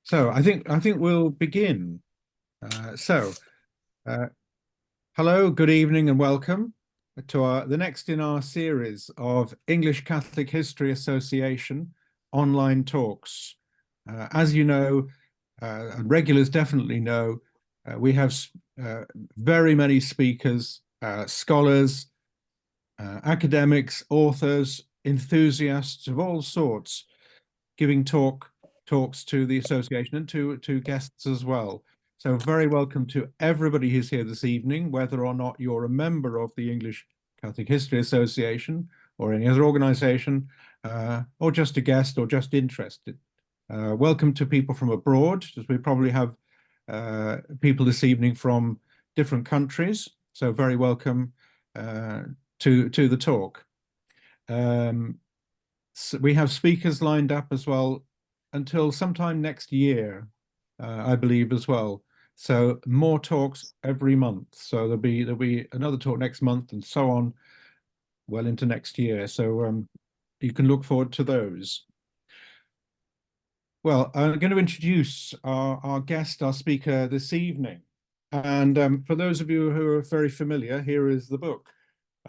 So I think we'll begin. Uh, so uh, Hello, good evening, and welcome to the next in our series of English Catholic History Association online talks. As you know, and regulars definitely know, we have very many speakers, scholars, academics, authors, enthusiasts of all sorts, giving talks to the association and to guests as well. So very welcome to everybody who's here this evening, whether or not you're a member of the English Catholic History Association or any other organization, or just a guest or just interested. Welcome to people from abroad, as we probably have people this evening from different countries. So very welcome to the talk. So we have speakers lined up as well until sometime next year, I believe as well. So more talks every month. So there'll be another talk next month and so on, well into next year. So you can look forward to those. Well, I'm going to introduce our guest, our speaker this evening. And for those of you who are very familiar, here is the book,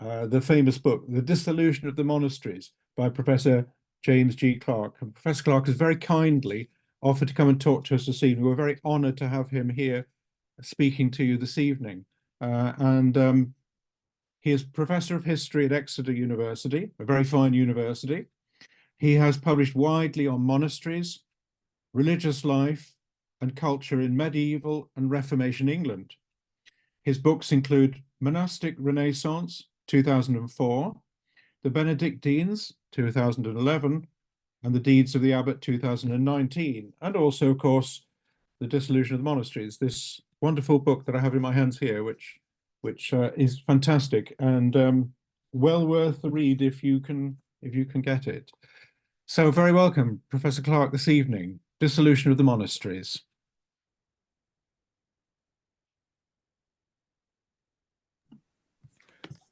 the famous book, The Dissolution of the Monasteries by Professor James G. Clark. And Professor Clark has very kindly offered to come and talk to us this evening. We're very honoured to have him here speaking to you this evening. And he is Professor of History at Exeter University, a very fine university. He has published widely on monasteries, religious life, and culture in medieval and Reformation England. His books include Monastic Renaissance, 2004, The Benedictines, 2011, and The Deeds of the Abbot, 2019, and also, of course, The Dissolution of the Monasteries, this wonderful book that I have in my hands here, which is fantastic and well worth the read if you can get it. So very welcome, Professor Clark, this evening. Dissolution of the Monasteries.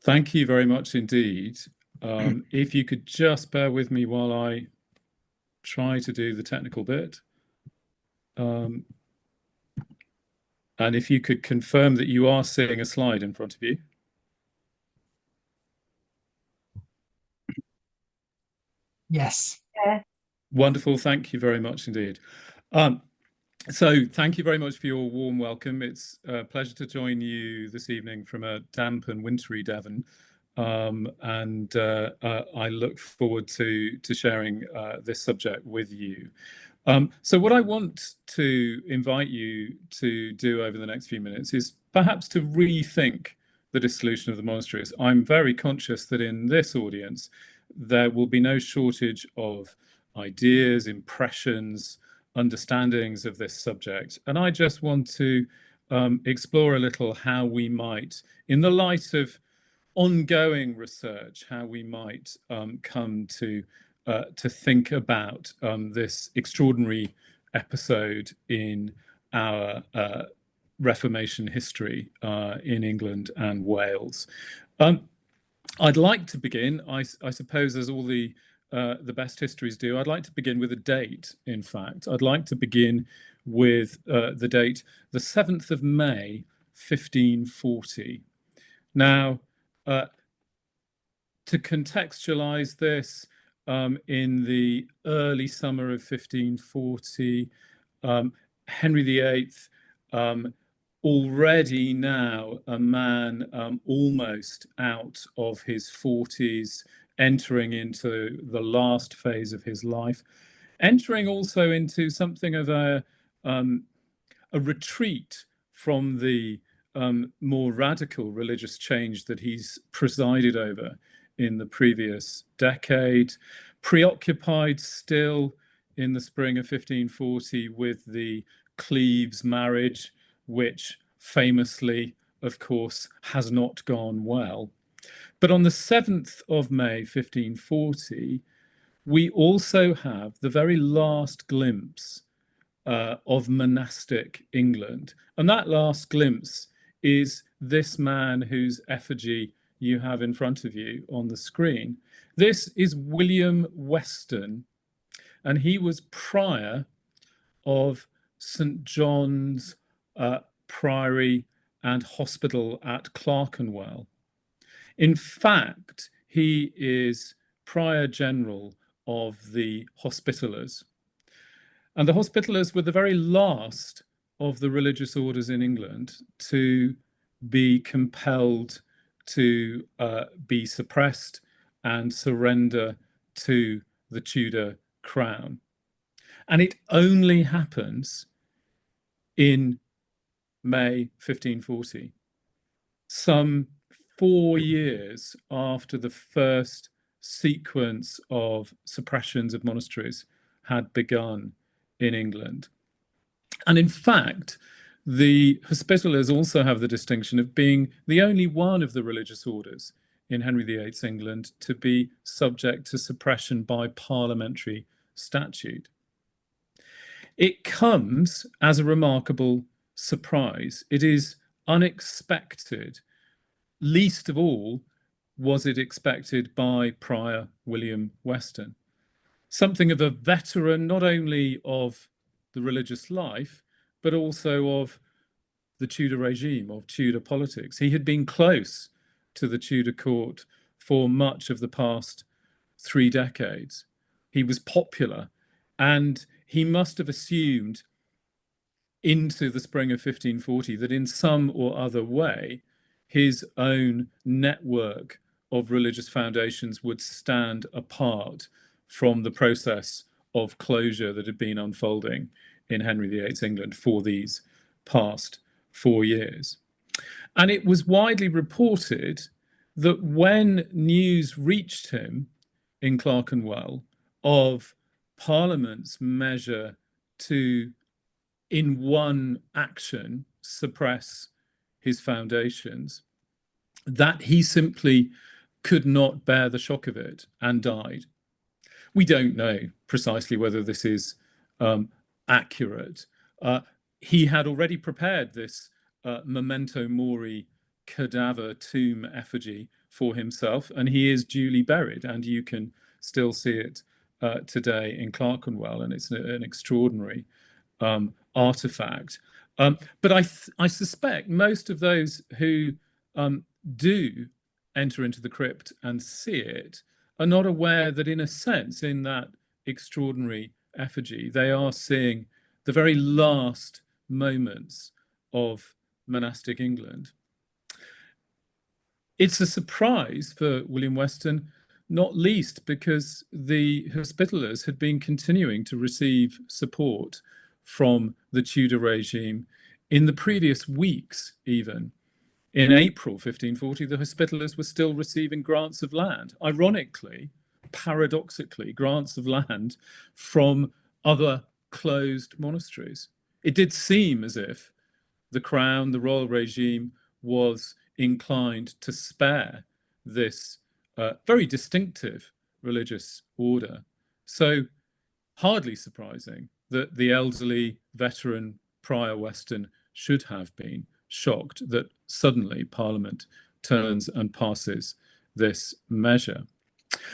Thank you very much indeed. If you could just bear with me while I try to do the technical bit. And if you could confirm that you are seeing a slide in front of you. Yes. Wonderful. Thank you very much indeed. So thank you very much for your warm welcome. It's a pleasure to join you this evening from a damp and wintry Devon. I look forward to sharing this subject with you. So what I want to invite you to do over the next few minutes is perhaps to rethink the dissolution of the monasteries. I'm very conscious that in this audience, there will be no shortage of ideas, impressions, understandings of this subject. And I just want to explore a little how we might, in the light of ongoing research, how we might come to think about this extraordinary episode in our Reformation history in England and Wales. I'd like to begin, I suppose, as all the best histories do, I'd like to begin with a date, in fact. I'd like to begin with the date, the 7th of May, 1540. Now, to contextualize this, in the early summer of 1540, Henry VIII, already now a man almost out of his 40s, entering into the last phase of his life, entering also into something of a retreat from the more radical religious change that he's presided over in the previous decade, preoccupied still in the spring of 1540 with the Cleves marriage, which famously, of course, has not gone well. But on the 7th of May, 1540, we also have the very last glimpse of monastic England. And that last glimpse is this man whose effigy you have in front of you on the screen. This is William Weston, and he was prior of St. John's Priory and Hospital at Clerkenwell. In fact, he is Prior General of the Hospitallers. And the Hospitallers were the very last of the religious orders in England to be compelled to be suppressed and surrender to the Tudor crown. And it only happens in May 1540, some 4 years after the first sequence of suppressions of monasteries had begun in England. And in fact, the Hospitallers also have the distinction of being the only one of the religious orders in Henry VIII's England to be subject to suppression by parliamentary statute. It comes as a remarkable surprise. It is unexpected. Least of all was it expected by Prior William Weston, something of a veteran not only of the religious life, but also of the Tudor regime, of Tudor politics. He had been close to the Tudor court for much of the past 3 decades. He was popular, and he must have assumed into the spring of 1540 that in some or other way, his own network of religious foundations would stand apart from the process of closure that had been unfolding in Henry VIII's England for these past 4 years. And it was widely reported that when news reached him in Clerkenwell of Parliament's measure to, in one action, suppress his foundations, that he simply could not bear the shock of it and died. We don't know precisely whether this is accurate. He had already prepared this memento mori cadaver tomb effigy for himself, and he is duly buried, and you can still see it today in Clerkenwell, and it's an extraordinary artifact. But I suspect most of those who do enter into the crypt and see it are not aware that, in a sense, in that extraordinary effigy, they are seeing the very last moments of monastic England. It's a surprise for William Weston, not least because the Hospitallers had been continuing to receive support from the Tudor regime in the previous weeks, even. In April 1540, the Hospitallers were still receiving grants of land. Ironically, paradoxically, grants of land from other closed monasteries. It did seem as if the crown, the royal regime, was inclined to spare this very distinctive religious order. So hardly surprising that the elderly veteran Prior Weston should have been shocked that suddenly Parliament turns and passes this measure.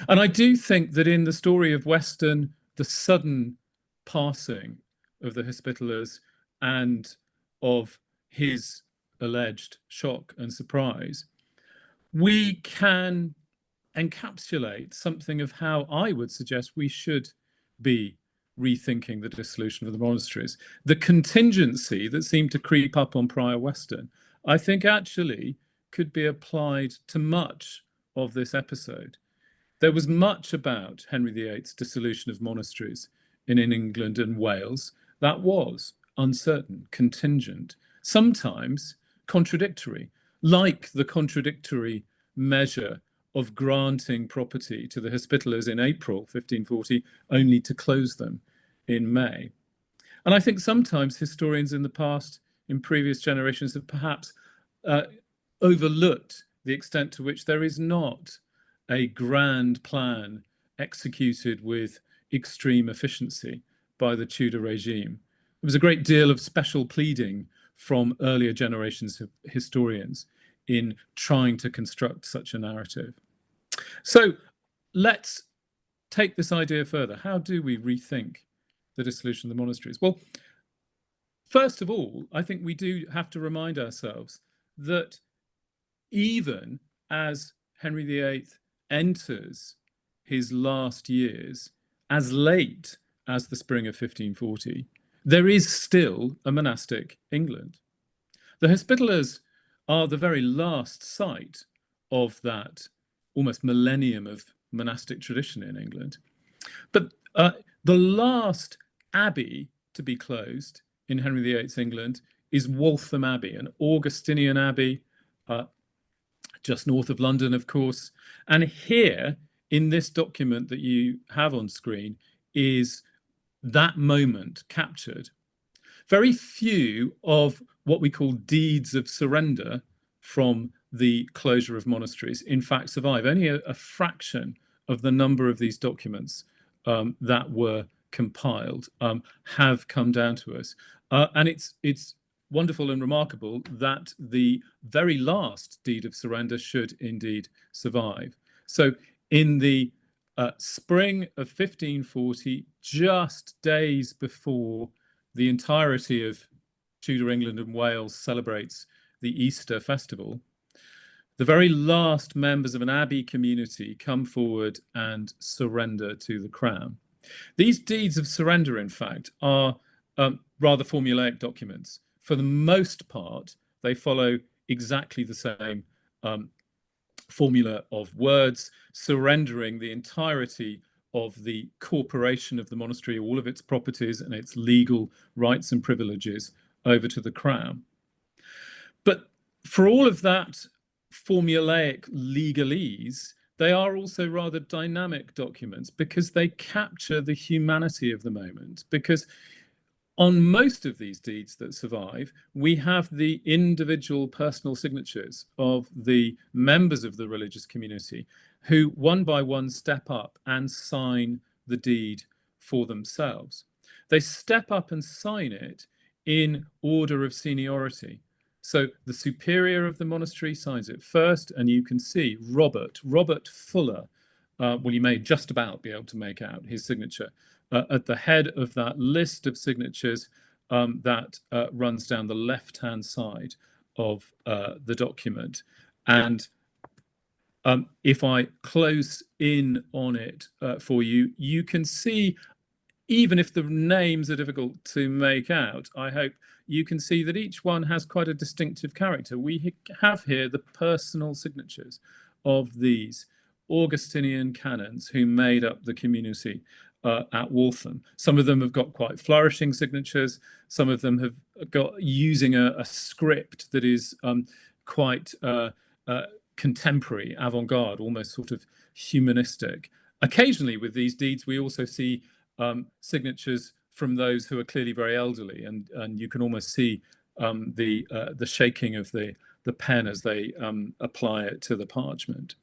And I do think that in the story of Weston, the sudden passing of the Hospitallers and of his alleged shock and surprise, we can encapsulate something of how I would suggest we should be rethinking the dissolution of the monasteries. The contingency that seemed to creep up on Prior Weston, I think actually could be applied to much of this episode. There was much about Henry VIII's dissolution of monasteries in England and Wales that was uncertain, contingent, sometimes contradictory, like the contradictory measure of granting property to the Hospitallers in April 1540, only to close them in May. And I think sometimes historians in the past, in previous generations, have perhaps overlooked the extent to which there is not a grand plan executed with extreme efficiency by the Tudor regime. There was a great deal of special pleading from earlier generations of historians in trying to construct such a narrative. So let's take this idea further. How do we rethink the dissolution of the monasteries? Well, first of all, I think we do have to remind ourselves that even as Henry VIII enters his last years, as late as the spring of 1540, there is still a monastic England. The Hospitallers are the very last site of that almost millennium of monastic tradition in England. But the last abbey to be closed in Henry VIII's England is Waltham Abbey, an Augustinian abbey just north of London, of course. And here in this document that you have on screen is that moment captured. Very few of what we call deeds of surrender from the closure of monasteries, in fact, survive. Only a fraction of the number of these documents that were compiled have come down to us. And it's wonderful and remarkable that the very last deed of surrender should indeed survive. So in the spring of 1540, just days before the entirety of Tudor England and Wales celebrates the Easter festival, the very last members of an abbey community come forward and surrender to the crown. These deeds of surrender, in fact, are rather formulaic documents. For the most part, they follow exactly the same formula of words, surrendering the entirety of the corporation of the monastery, all of its properties and its legal rights and privileges over to the crown. But for all of that formulaic legalese, they are also rather dynamic documents because they capture the humanity of the moment. Because on most of these deeds that survive, we have the individual personal signatures of the members of the religious community who one by one step up and sign the deed for themselves. They step up and sign it in order of seniority. So the superior of the monastery signs it first, and you can see Robert Fuller, well, you may just about be able to make out his signature, at the head of that list of signatures that runs down the left-hand side of the document. And if I close in on it for you, you can see, even if the names are difficult to make out, I hope you can see that each one has quite a distinctive character. We have here the personal signatures of these Augustinian canons who made up the community at Waltham. Some of them have got quite flourishing signatures. Some of them have got using a script that is quite contemporary, avant-garde, almost sort of humanistic. Occasionally with these deeds, we also see signatures from those who are clearly very elderly, and you can almost see the shaking of the pen as they apply it to the parchment.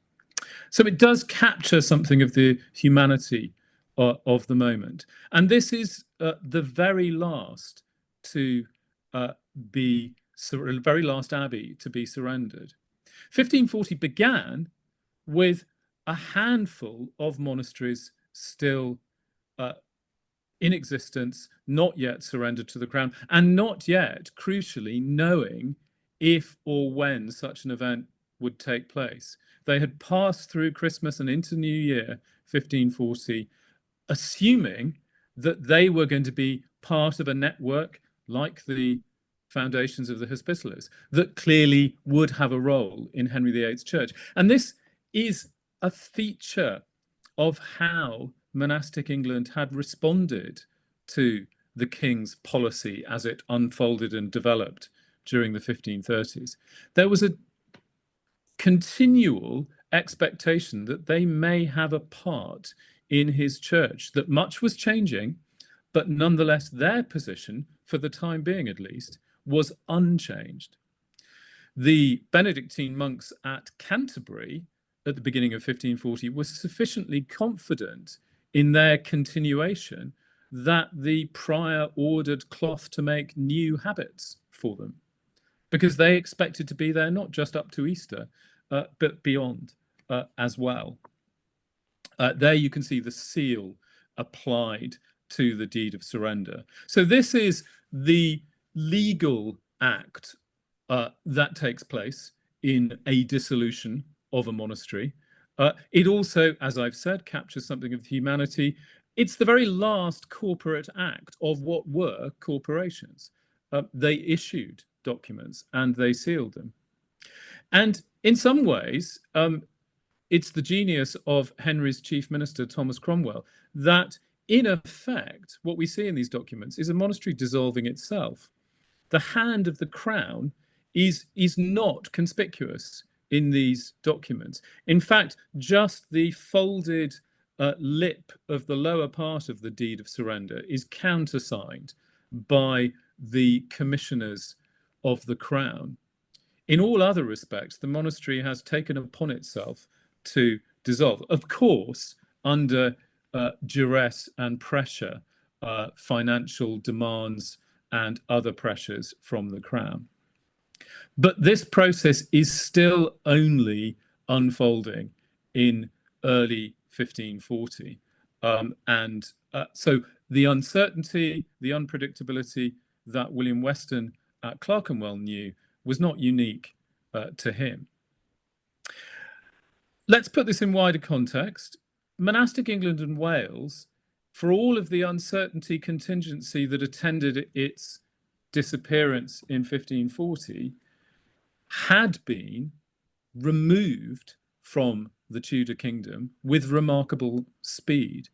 So it does capture something of the humanity of the moment. And this is the very last to very last abbey to be surrendered. 1540 began with a handful of monasteries still in existence, not yet surrendered to the crown, and not yet, crucially, knowing if or when such an event would take place. They had passed through Christmas and into New Year, 1540, assuming that they were going to be part of a network like the foundations of the Hospitallers that clearly would have a role in Henry VIII's church. And this is a feature of how monastic England had responded to the king's policy as it unfolded and developed during the 1530s. There was a continual expectation that they may have a part in his church, that much was changing, but nonetheless their position, for the time being at least, was unchanged. The Benedictine monks at Canterbury at the beginning of 1540 were sufficiently confident in their continuation that the prior ordered cloth to make new habits for them, because they expected to be there not just up to Easter, but beyond as well. There you can see the seal applied to the deed of surrender. So this is the legal act that takes place in a dissolution of a monastery. It also, as I've said, captures something of humanity. It's the very last corporate act of what were corporations. They issued documents and they sealed them. And in some ways, it's the genius of Henry's chief minister, Thomas Cromwell, that in effect, what we see in these documents is a monastery dissolving itself. The hand of the crown is not conspicuous in these documents. In fact, just the folded lip of the lower part of the deed of surrender is countersigned by the commissioners of the crown. In all other respects, the monastery has taken upon itself to dissolve, of course, under duress and pressure, financial demands and other pressures from the crown. But this process is still only unfolding in early 1540. So the uncertainty, the unpredictability that William Weston at Clerkenwell knew was not unique to him. Let's put this in wider context. Monastic England and Wales, for all of the uncertainty contingency that attended its disappearance in 1540, had been removed from the Tudor kingdom with remarkable speed.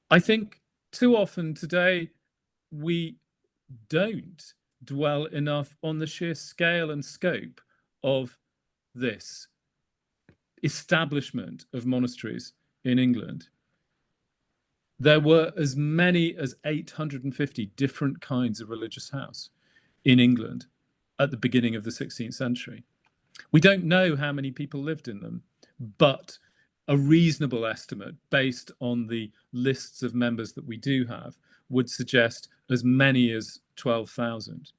I think too often today we don't dwell enough on the sheer scale and scope of this establishment of monasteries in England. There were as many as 850 different kinds of religious house in England at the beginning of the 16th century. We don't know how many people lived in them, but a reasonable estimate based on the lists of members that we do have would suggest as many as 12,000.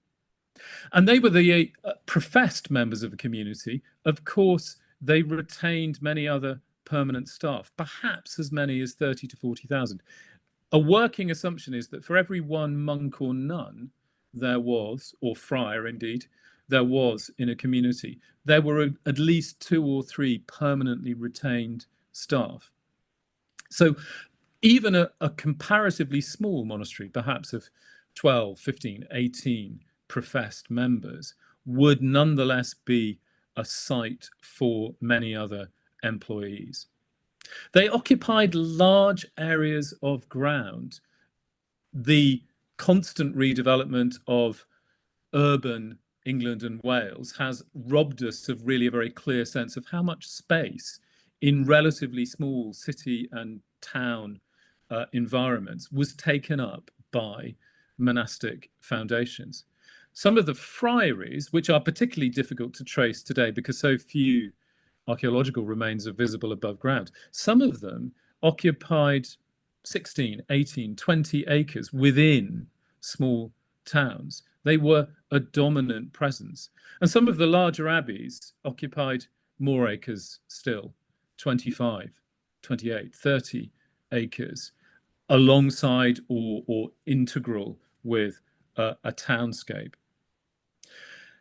And they were the professed members of the community. Of course, they retained many other permanent staff, perhaps as many as 30 to 40,000. A working assumption is that for every one monk or nun there was, or friar indeed, there was in a community, there were at least 2 or 3 permanently retained staff. So even a comparatively small monastery, perhaps of 12, 15, 18 professed members, would nonetheless be a site for many other employees. They occupied large areas of ground. The constant redevelopment of urban England and Wales has robbed us of really a very clear sense of how much space in relatively small city and town environments was taken up by monastic foundations. Some of the friaries, which are particularly difficult to trace today because so few archaeological remains are visible above ground, some of them occupied 16, 18, 20 acres within small towns. They were a dominant presence. And some of the larger abbeys occupied more acres still, 25, 28, 30 acres, alongside or integral with a townscape.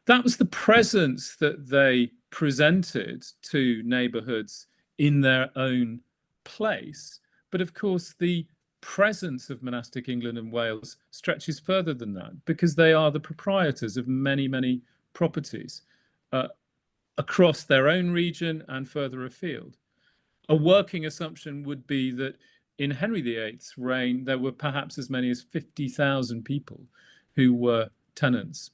That was the presence that they presented to neighborhoods in their own place. But of course, the presence of monastic England and Wales stretches further than that, because they are the proprietors of many, many properties across their own region and further afield. A working assumption would be that in Henry VIII's reign, there were perhaps as many as 50,000 people who were tenants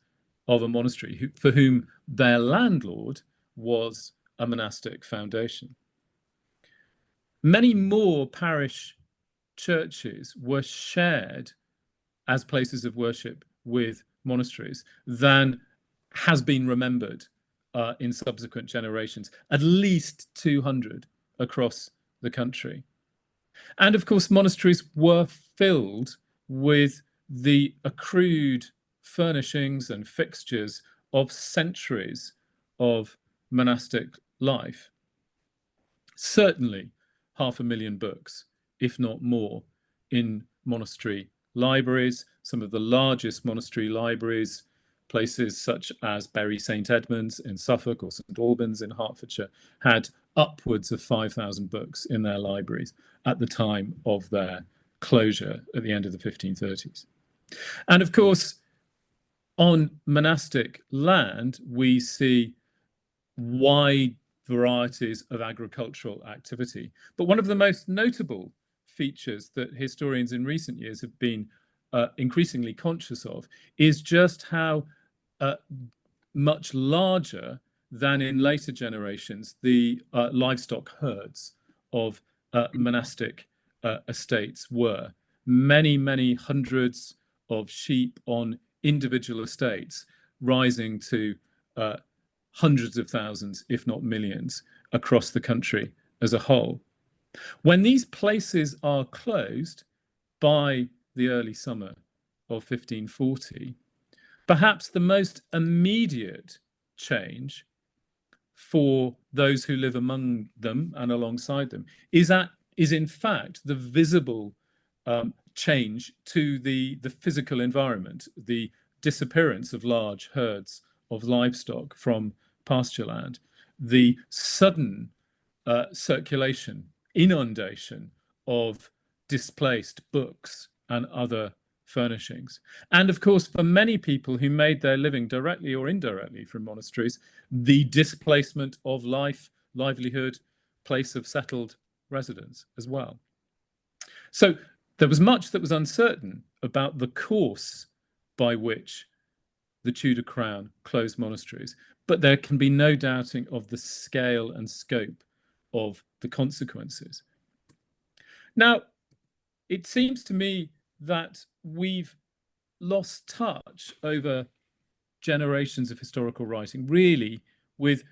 of a monastery, for whom their landlord was a monastic foundation. Many more parish churches were shared as places of worship with monasteries than has been remembered in subsequent generations, at least 200 across the country. And of course, monasteries were filled with the accrued furnishings and fixtures of centuries of monastic life. Certainly 500,000 books, if not more, in monastery libraries. Some of the largest monastery libraries, places such as Bury St Edmunds in Suffolk or St Albans in Hertfordshire, had upwards of 5,000 books in their libraries at the time of their closure at the end of the 1530s. And of course, on monastic land, we see wide varieties of agricultural activity. But one of the most notable features that historians in recent years have been increasingly conscious of is just how much larger than in later generations the livestock herds of monastic estates were. Many, many hundreds of sheep on individual estates, rising to hundreds of thousands, if not millions, across the country as a whole. When these places are closed by the early summer of 1540, perhaps the most immediate change for those who live among them and alongside them is in fact the visible change to the physical environment, the disappearance of large herds of livestock from pasture land, the sudden circulation, inundation of displaced books and other furnishings. And of course, for many people who made their living directly or indirectly from monasteries, the displacement of life, livelihood, place of settled residence as well. So there was much that was uncertain about the course by which the Tudor crown closed monasteries, but there can be no doubting of the scale and scope of the consequences. Now, it seems to me that we've lost touch over generations of historical writing, really, with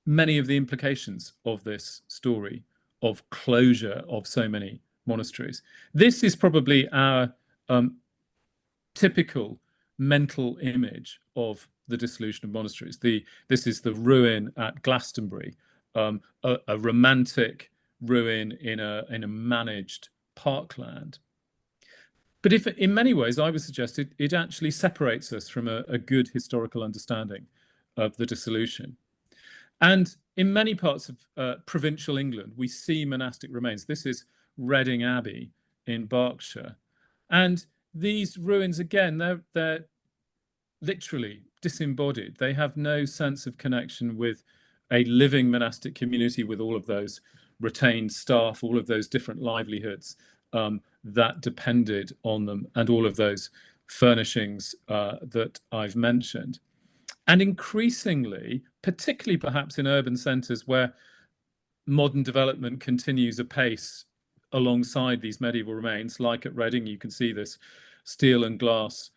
many of the implications of this story of closure of so many monasteries. This is probably our typical mental image of the dissolution of monasteries. This is the ruin at Glastonbury, a romantic ruin in a managed parkland. But if, in many ways, I would suggest it actually separates us from a good historical understanding of the dissolution. And in many parts of provincial England, we see monastic remains. This is Reading Abbey in Berkshire. And these ruins, again, they're literally disembodied. They have no sense of connection with a living monastic community with all of those retained staff, all of those different livelihoods that depended on them, and all of those furnishings that I've mentioned. And increasingly, particularly perhaps in urban centres where modern development continues apace alongside these medieval remains, like at Reading, you can see this steel and glass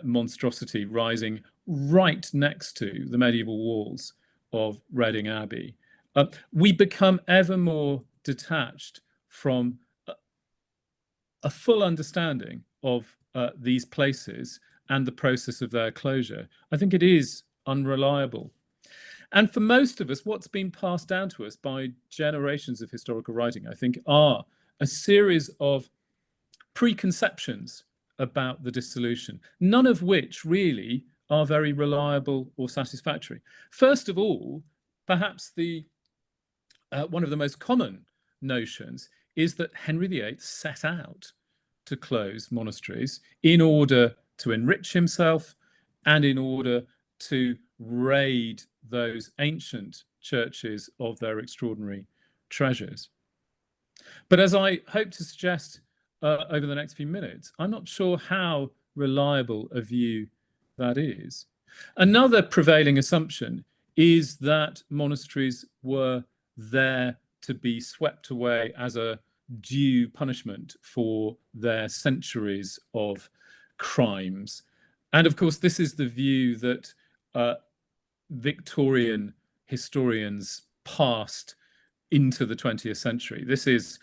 monstrosity rising right next to the medieval walls of Reading Abbey. We become ever more detached from a full understanding of these places and the process of their closure. I think it is unreliable. And for most of us, what's been passed down to us by generations of historical writing, I think, are a series of preconceptions about the dissolution, none of which really are very reliable or satisfactory. First of all, perhaps one of the most common notions is that Henry VIII set out to close monasteries in order to enrich himself and in order to raid those ancient churches of their extraordinary treasures. But as I hope to suggest over the next few minutes, I'm not sure how reliable a view that is. Another prevailing assumption is that monasteries were there to be swept away as a due punishment for their centuries of crimes. And of course, this is the view that Victorian historians passed into the 20th century. This is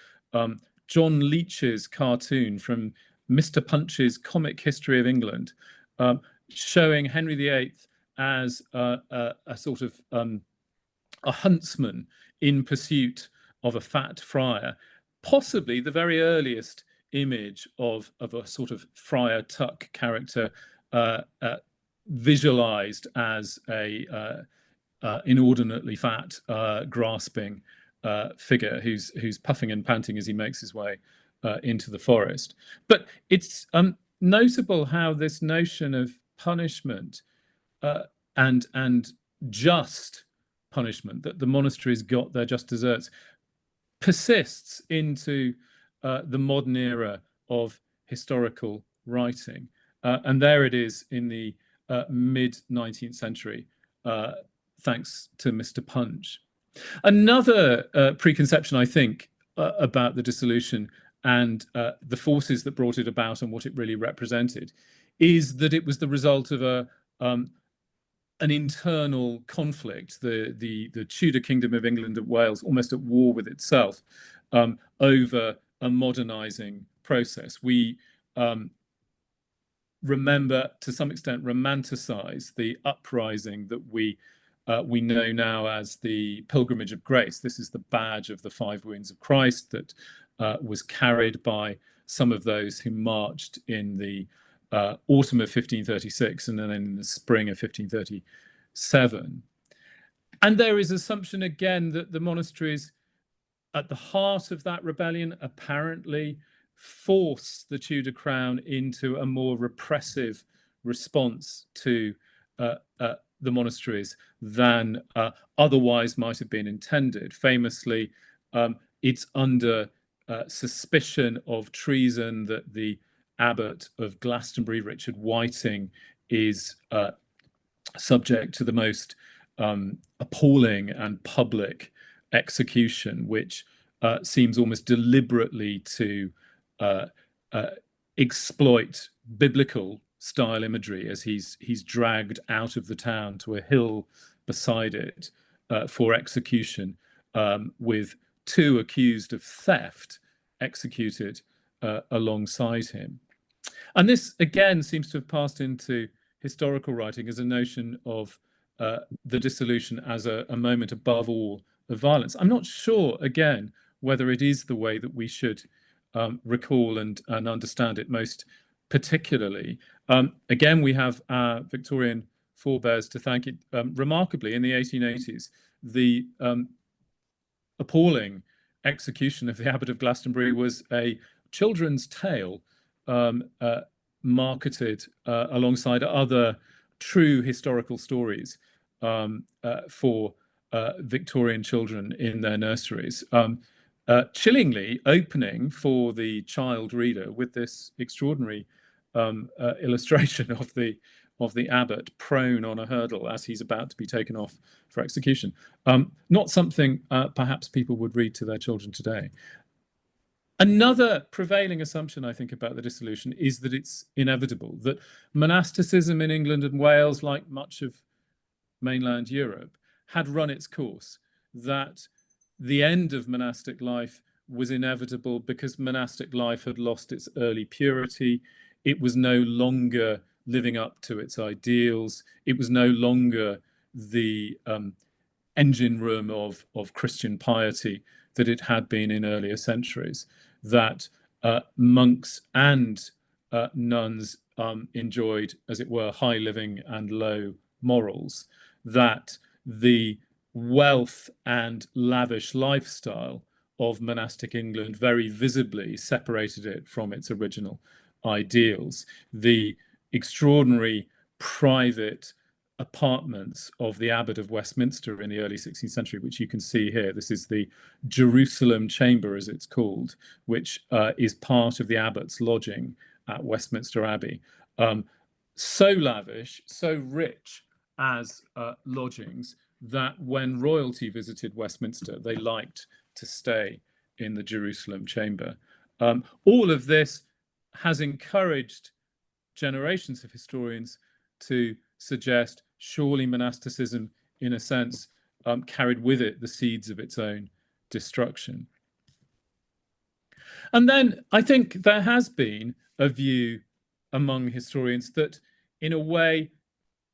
John Leach's cartoon from Mr. Punch's Comic History of England, showing Henry VIII as a sort of a huntsman in pursuit of a fat friar, possibly the very earliest image of a sort of Friar Tuck character visualized as a inordinately fat, grasping figure who's puffing and panting as he makes his way into the forest. But it's notable how this notion of punishment and just punishment, that the monasteries got their just deserts, persists into the modern era of historical writing. And there it is in the mid-19th century, thanks to Mr. Punch. Another preconception, I think, about the dissolution and the forces that brought it about and what it really represented is that it was the result of an internal conflict, the Tudor Kingdom of England and Wales almost at war with itself over a modernizing process. We remember, to some extent, romanticize the uprising that we know now as the Pilgrimage of Grace. This is the badge of the 5 wounds of Christ that was carried by some of those who marched in the autumn of 1536 and then in the spring of 1537. And there is assumption again that the monasteries at the heart of that rebellion apparently force the Tudor crown into a more repressive response to the monasteries than otherwise might have been intended. Famously, it's under suspicion of treason that the abbot of Glastonbury, Richard Whiting, is subject to the most appalling and public execution, which seems almost deliberately to exploit biblical style imagery as he's dragged out of the town to a hill beside it for execution, with 2 accused of theft executed alongside him. And this again seems to have passed into historical writing as a notion of the dissolution as a moment above all of violence. I'm not sure, again, whether it is the way that we should recall and understand it most particularly. Again, we have our Victorian forebears to thank. It remarkably, in the 1880s, the appalling execution of the Abbot of Glastonbury was a children's tale marketed alongside other true historical stories for Victorian children in their nurseries. Chillingly opening for the child reader with this extraordinary illustration of the abbot prone on a hurdle as he's about to be taken off for execution. Not something perhaps people would read to their children today. Another prevailing assumption, I think, about the dissolution is that it's inevitable, that monasticism in England and Wales, like much of mainland Europe, had run its course, that the end of monastic life was inevitable because monastic life had lost its early purity. It was no longer living up to its ideals. It was no longer the engine room of Christian piety that it had been in earlier centuries, that monks and nuns enjoyed, as it were, high living and low morals, that the wealth and lavish lifestyle of monastic England very visibly separated it from its original ideals. The extraordinary private apartments of the Abbot of Westminster in the early 16th century, which you can see here. This is the Jerusalem Chamber, as it's called, which is part of the abbot's lodging at Westminster Abbey. So lavish, so rich as lodgings that when royalty visited Westminster, they liked to stay in the Jerusalem Chamber. All of this has encouraged generations of historians to suggest surely monasticism, in a sense, carried with it the seeds of its own destruction. And then I think there has been a view among historians that, in a way,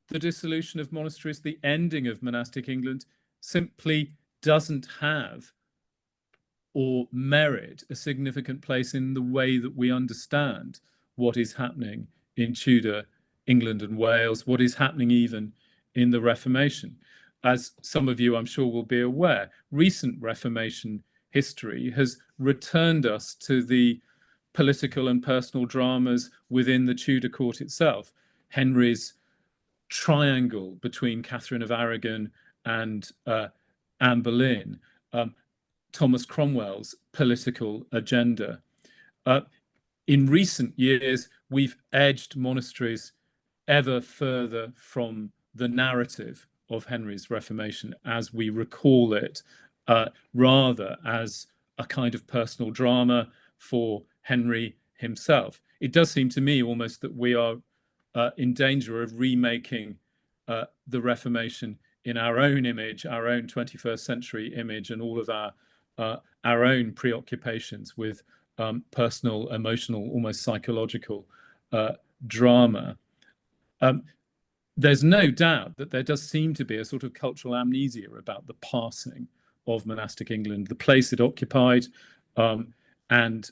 the dissolution of monasteries, the ending of monastic England, simply doesn't have or merit a significant place in the way that we understand what is happening in Tudor England and Wales, what is happening even in the Reformation. As some of you, I'm sure, will be aware, recent Reformation history has returned us to the political and personal dramas within the Tudor court itself. Henry's triangle between Catherine of Aragon and Anne Boleyn, Thomas Cromwell's political agenda. In recent years, we've edged monasteries ever further from the narrative of Henry's Reformation as we recall it, rather as a kind of personal drama for Henry himself. It does seem to me almost that we are in danger of remaking the Reformation in our own image, our own 21st century image, and all of our own preoccupations with personal, emotional, almost psychological drama. There's no doubt that there does seem to be a sort of cultural amnesia about the passing of monastic England, the place it occupied, and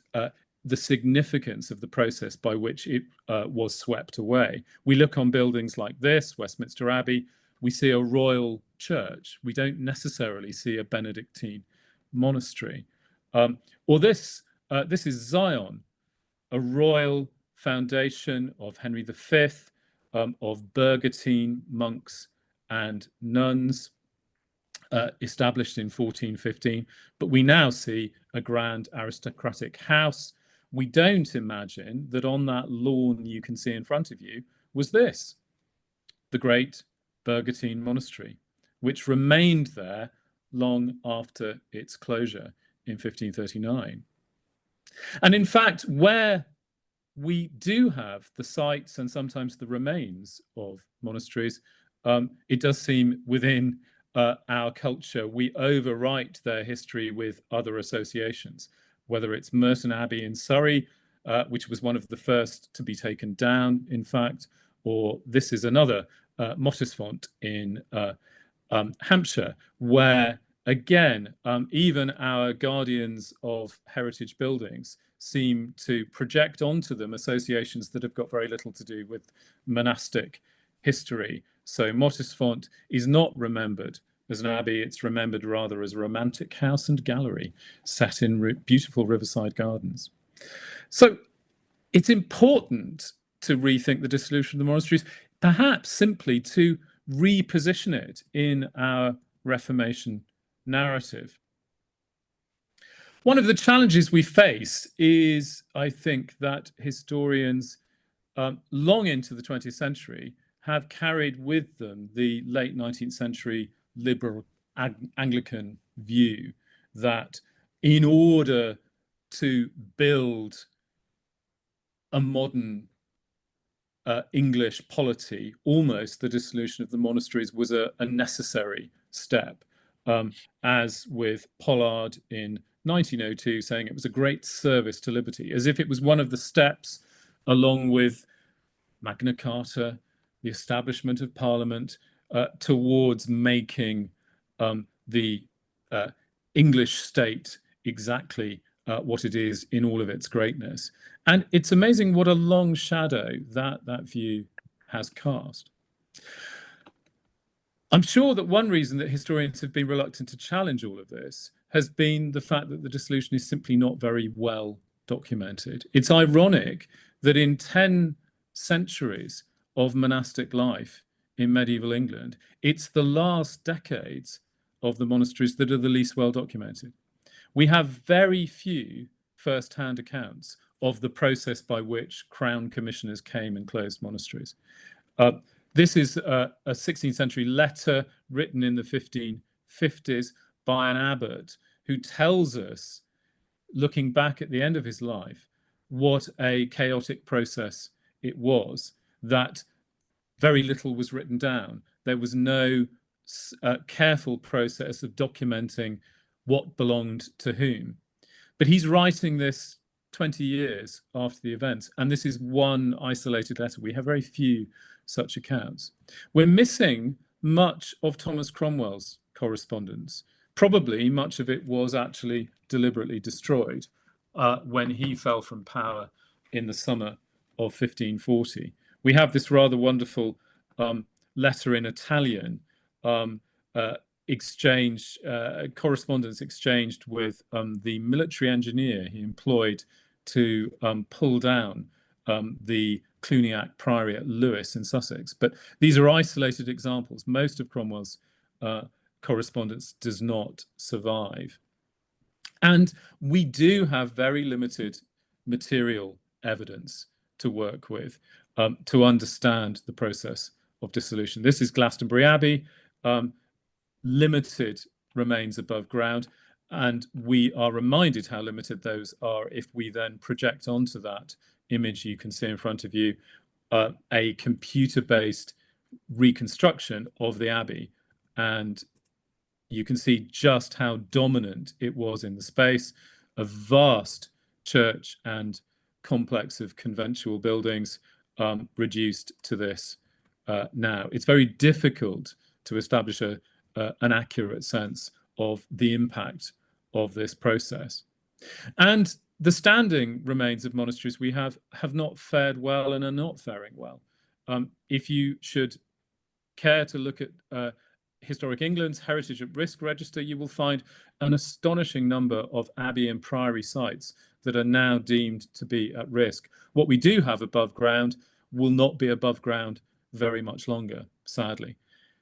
the significance of the process by which it was swept away. We look on buildings like this, Westminster Abbey, we see a royal church. We don't necessarily see a Benedictine monastery. Or this is Zion, a royal foundation of Henry V, of Bergantine monks and nuns, established in 1415. But we now see a grand aristocratic house. We don't imagine that on that lawn you can see in front of you was this, the great Bergantine Monastery, which remained there long after its closure in 1539. And in fact, where we do have the sites and sometimes the remains of monasteries, it does seem within our culture, we overwrite their history with other associations, whether it's Merton Abbey in Surrey, which was one of the first to be taken down, in fact, or this is another, Mottisfont in Hampshire, where, again, even our guardians of heritage buildings seem to project onto them associations that have got very little to do with monastic history. So Mottisfont is not remembered as an abbey, it's remembered rather as a romantic house and gallery set in beautiful riverside gardens. So it's important to rethink the dissolution of the monasteries, perhaps simply to reposition it in our Reformation narrative. One of the challenges we face is, I think, that historians long into the 20th century have carried with them the late 19th century liberal Anglican view that in order to build a modern English polity, almost the dissolution of the monasteries was a necessary step, as with Pollard in 1902 saying it was a great service to liberty, as if it was one of the steps along with Magna Carta, the establishment of Parliament, towards making the English state exactly what it is in all of its greatness. And it's amazing what a long shadow that view has cast. I'm sure that one reason that historians have been reluctant to challenge all of this has been the fact that the dissolution is simply not very well documented. It's ironic that in 10 centuries of monastic life in medieval England, it's the last decades of the monasteries that are the least well documented. We have very few first-hand accounts of the process by which crown commissioners came and closed monasteries. This is a 16th century letter written in the 1550s by an abbot who tells us, looking back at the end of his life, what a chaotic process it was, that very little was written down. There was no careful process of documenting what belonged to whom. But he's writing this 20 years after the events, and this is one isolated letter. We have very few such accounts. We're missing much of Thomas Cromwell's correspondence, probably much of it was actually deliberately destroyed when he fell from power in the summer of 1540. We have this rather wonderful letter in Italian, correspondence exchanged with the military engineer he employed to pull down the Cluniac Priory at Lewes in Sussex. But these are isolated examples. Most of Cromwell's correspondence does not survive. And we do have very limited material evidence to work with to understand the process of dissolution. This is Glastonbury Abbey, limited remains above ground, and we are reminded how limited those are if we then project onto that image you can see in front of you a computer-based reconstruction of the Abbey, and you can see just how dominant it was in the space. A vast church and complex of conventual buildings reduced to this now. It's very difficult to establish an accurate sense of the impact of this process. And the standing remains of monasteries we have not fared well and are not faring well. If you should care to look at Historic England's Heritage at Risk Register, you will find an astonishing number of abbey and priory sites that are now deemed to be at risk. What we do have above ground will not be above ground very much longer, sadly.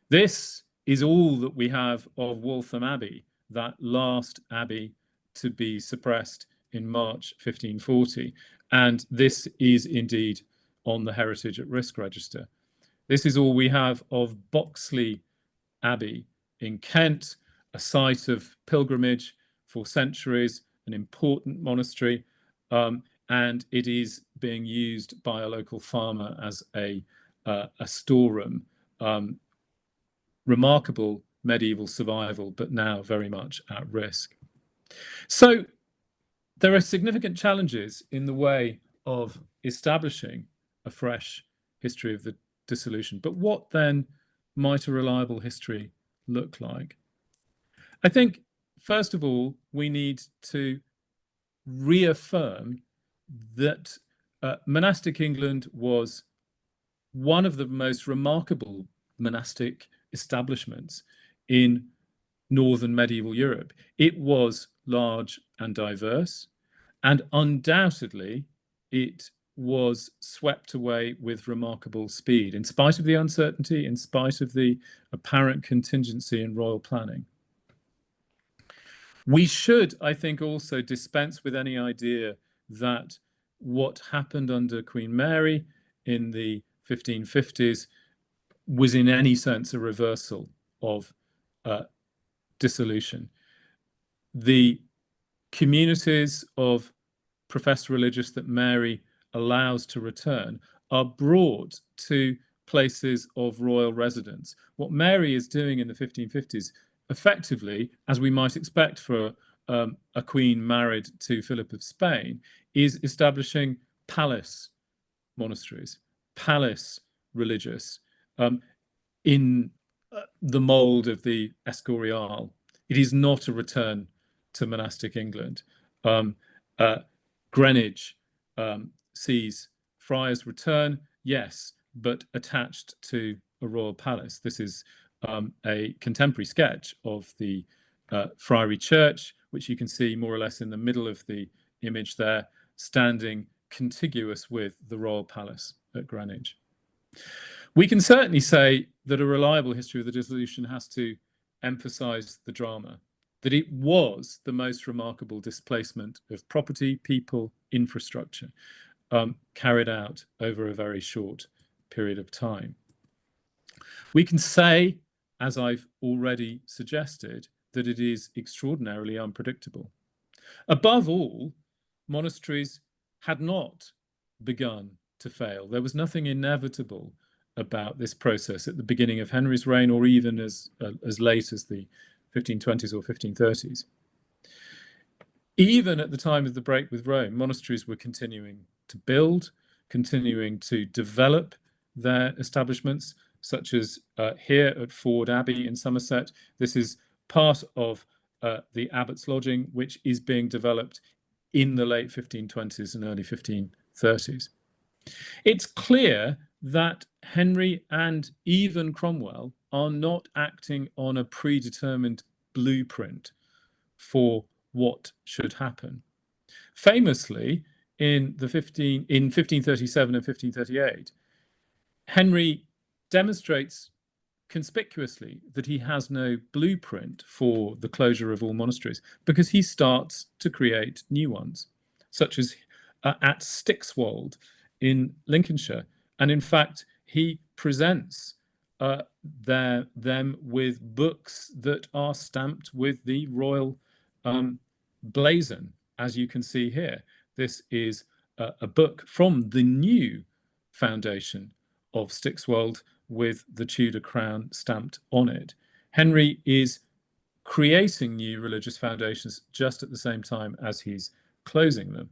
This is all that we have of Waltham Abbey, that last abbey to be suppressed in March 1540. And this is indeed on the Heritage at Risk Register. This is all we have of Boxley Abbey in Kent, a site of pilgrimage for centuries, an important monastery, and it is being used by a local farmer as a storeroom. Remarkable medieval survival, but now very much at risk. So there are significant challenges in the way of establishing a fresh history of the dissolution. But what then might a reliable history look like? I think, first of all, we need to reaffirm that monastic England was one of the most remarkable monastic establishments in northern medieval Europe. It was large and diverse, and undoubtedly it was swept away with remarkable speed, in spite of the uncertainty, in spite of the apparent contingency in royal planning. We should, I think, also dispense with any idea that what happened under Queen Mary in the 1550s was in any sense a reversal of dissolution. The communities of professed religious that Mary allows to return are brought to places of royal residence. What Mary is doing in the 1550s, effectively, as we might expect for a queen married to Philip of Spain, is establishing palace monasteries, palace religious, in the mold of the Escorial. It is not a return to monastic England. Greenwich sees friars return, yes, but attached to a royal palace. This is a contemporary sketch of the friary church, which you can see more or less in the middle of the image there, standing contiguous with the royal palace at Greenwich. We can certainly say that a reliable history of the dissolution has to emphasize the drama, that it was the most remarkable displacement of property, people, infrastructure carried out over a very short period of time. We can say, as I've already suggested, that it is extraordinarily unpredictable. Above all, monasteries had not begun to fail. There was nothing inevitable about this process at the beginning of Henry's reign, or even as late as the 1520s or 1530s. Even at the time of the break with Rome, monasteries were continuing to build, continuing to develop their establishments, such as here at Ford Abbey in Somerset. This is part of the abbot's lodging, which is being developed in the late 1520s and early 1530s. It's clear that Henry and even Cromwell are not acting on a predetermined blueprint for what should happen. Famously, in 1537 and 1538, Henry demonstrates conspicuously that he has no blueprint for the closure of all monasteries, because he starts to create new ones, such as at Stixwold in Lincolnshire. And in fact, he presents them with books that are stamped with the royal blazon, as you can see here. This is a book from the new foundation of Stixwold with the Tudor crown stamped on it. Henry is creating new religious foundations just at the same time as he's closing them.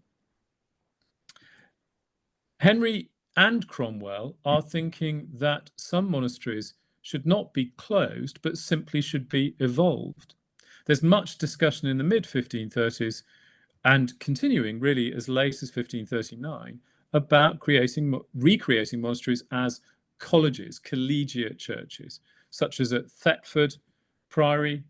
Henry and Cromwell are thinking that some monasteries should not be closed, but simply should be evolved. There's much discussion in the mid-1530s and continuing really as late as 1539 about recreating monasteries as colleges, collegiate churches, such as at Thetford Priory.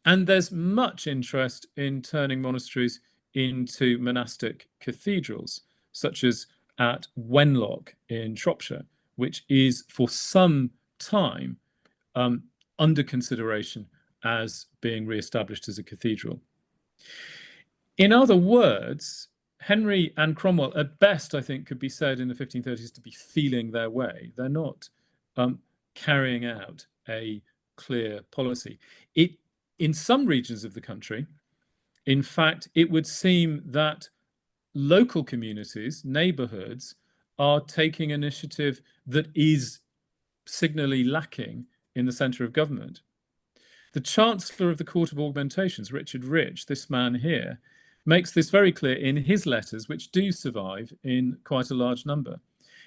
And there's much interest in turning monasteries into monastic cathedrals, such as at Wenlock in Shropshire, which is for some time under consideration as being re-established as a cathedral. In other words, Henry and Cromwell, at best, I think, could be said in the 1530s to be feeling their way. They're not carrying out a clear policy. In some regions of the country, in fact, it would seem that local communities, neighborhoods, are taking initiative that is signally lacking in the center of government. The Chancellor of the Court of Augmentations, Richard Rich, this man here, makes this very clear in his letters, which do survive in quite a large number.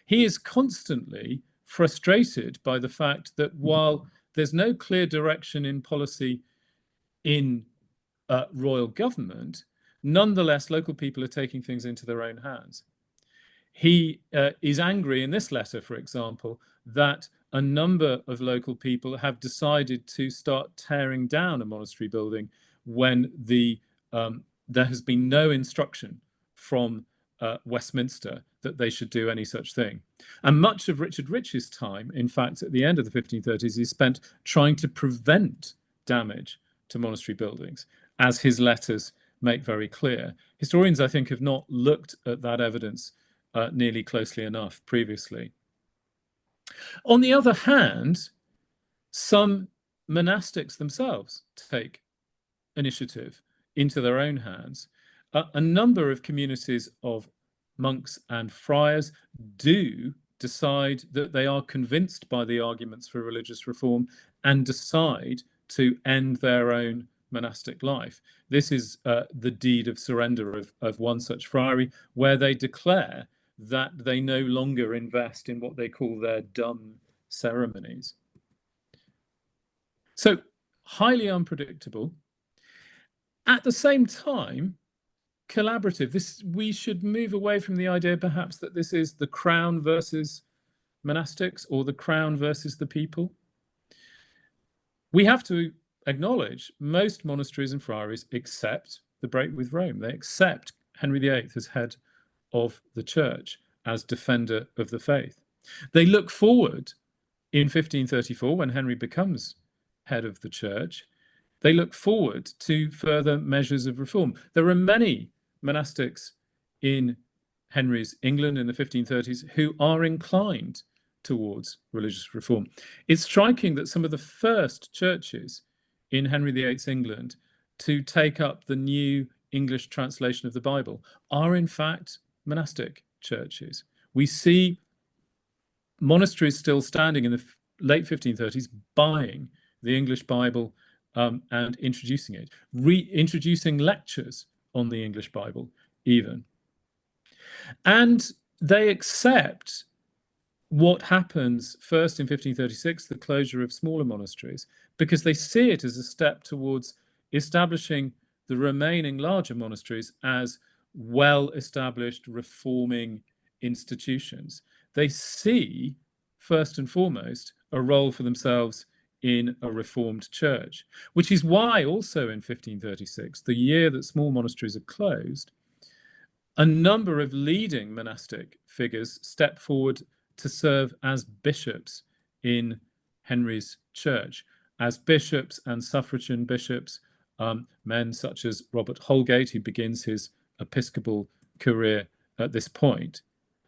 He is constantly frustrated by the fact that while there's no clear direction in policy in royal government, nonetheless, local people are taking things into their own hands. He is angry in this letter, for example, that a number of local people have decided to start tearing down a monastery building when there has been no instruction from Westminster that they should do any such thing. And much of Richard Rich's time, in fact, at the end of the 1530s, is spent trying to prevent damage to monastery buildings, as his letters make very clear. Historians, I think, have not looked at that evidence nearly closely enough previously. On the other hand, some monastics themselves take initiative into their own hands. A number of communities of monks and friars do decide that they are convinced by the arguments for religious reform and decide to end their own monastic life. This is the deed of surrender of one such friary, where they declare that they no longer invest in what they call their dumb ceremonies. So highly unpredictable. At the same time, collaborative. We should move away from the idea perhaps that this is the crown versus monastics or the crown versus the people. We have to acknowledge most monasteries and friaries accept the break with Rome. They accept Henry VIII as head of the church, as defender of the faith. They look forward in 1534, when Henry becomes head of the church, they look forward to further measures of reform. There are many monastics in Henry's England in the 1530s who are inclined towards religious reform. It's striking that some of the first churches in Henry VIII's England to take up the new English translation of the Bible are in fact monastic churches. We see monasteries still standing in the late 1530s buying the English Bible and introducing it, reintroducing lectures on the English Bible even. And they accept what happens first in 1536, the closure of smaller monasteries, because they see it as a step towards establishing the remaining larger monasteries as well-established reforming institutions. They see, first and foremost, a role for themselves in a reformed church, which is why also in 1536, the year that small monasteries are closed, a number of leading monastic figures step forward to serve as bishops in Henry's church, as bishops and suffragan bishops, men such as Robert Holgate, who begins his episcopal career at this point.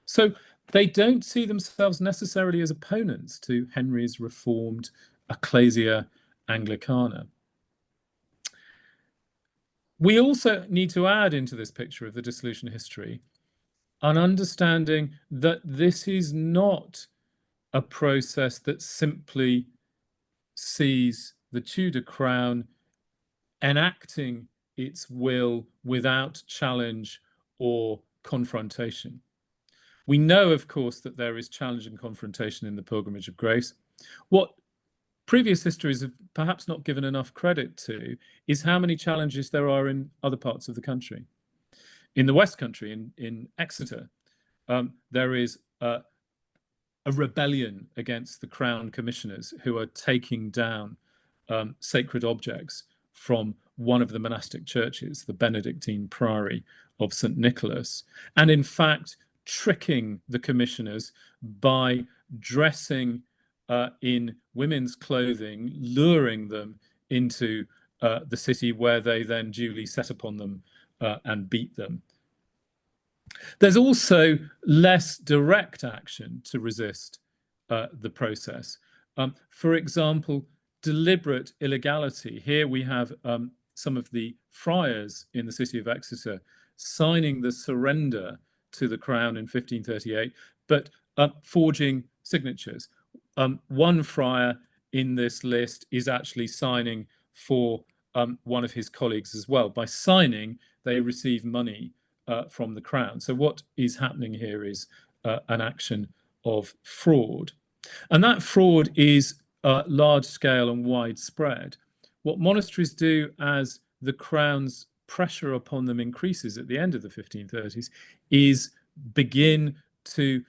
So they don't see themselves necessarily as opponents to Henry's reformed Ecclesia Anglicana. We also need to add into this picture of the dissolution history an understanding that this is not a process that simply sees the Tudor crown enacting its will without challenge or confrontation. We know, of course, that there is challenge and confrontation in the Pilgrimage of Grace. What previous histories have perhaps not given enough credit to is how many challenges there are in other parts of the country. In the West Country, in Exeter, there is a rebellion against the Crown Commissioners who are taking down sacred objects from one of the monastic churches, the Benedictine Priory of St. Nicholas, and in fact tricking the commissioners by dressing in women's clothing, luring them into the city, where they then duly set upon them and beat them. There's also less direct action to resist the process. For example, deliberate illegality. Here we have some of the friars in the city of Exeter signing the surrender to the crown in 1538, but forging signatures. One friar in this list is actually signing for one of his colleagues as well. By signing, they receive money from the crown. So what is happening here is an action of fraud. And that fraud is large scale and widespread. What monasteries do as the crown's pressure upon them increases at the end of the 1530s is begin to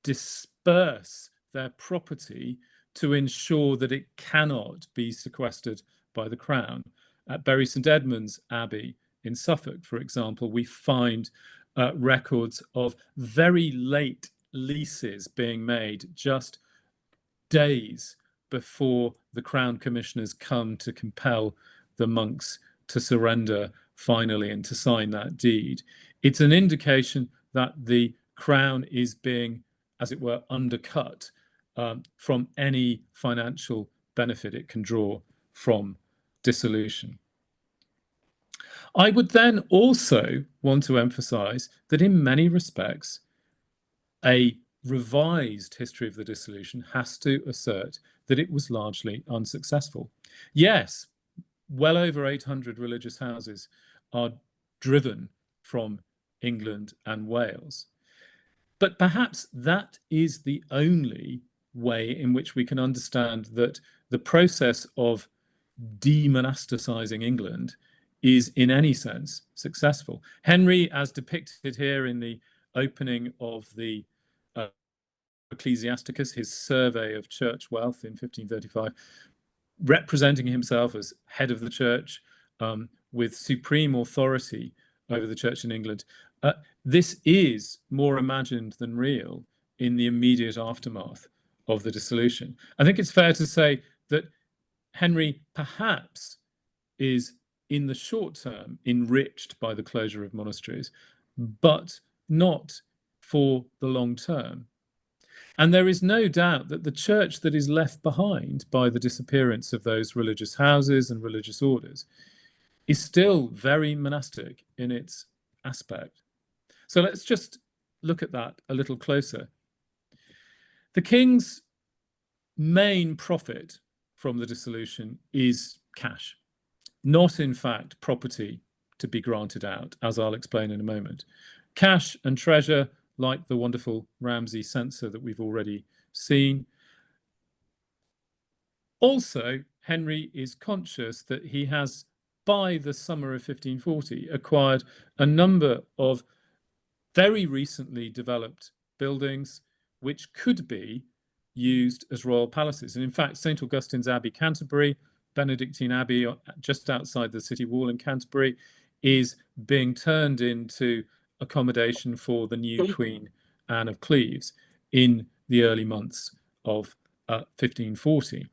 disperse their property to ensure that it cannot be sequestered by the crown. At Bury St Edmunds Abbey in Suffolk, for example, we find records of very late leases being made just days before the Crown Commissioners come to compel the monks to surrender finally and to sign that deed. It's an indication that the crown is being, as it were, undercut from any financial benefit it can draw from dissolution. I would then also want to emphasize that in many respects, a revised history of the dissolution has to assert that it was largely unsuccessful. Yes, well over 800 religious houses are driven from England and Wales. But perhaps that is the only way in which we can understand that the process of demonasticizing England is in any sense successful. Henry, as depicted here in the opening of the Ecclesiasticus, his survey of church wealth in 1535, representing himself as head of the church with supreme authority over the church in England. This is more imagined than real in the immediate aftermath of the dissolution. I think it's fair to say that Henry perhaps is in the short term enriched by the closure of monasteries, but not for the long term. And there is no doubt that the church that is left behind by the disappearance of those religious houses and religious orders is still very monastic in its aspect. So let's just look at that a little closer. The king's main profit from the dissolution is cash, not in fact property to be granted out, as I'll explain in a moment. Cash and treasure, like the wonderful Ramsey censer that we've already seen. Also, Henry is conscious that he has by the summer of 1540, acquired a number of very recently developed buildings which could be used as royal palaces. And in fact, St. Augustine's Abbey, Canterbury, Benedictine Abbey, just outside the city wall in Canterbury, is being turned into accommodation for the new Queen Anne of Cleves in the early months of 1540.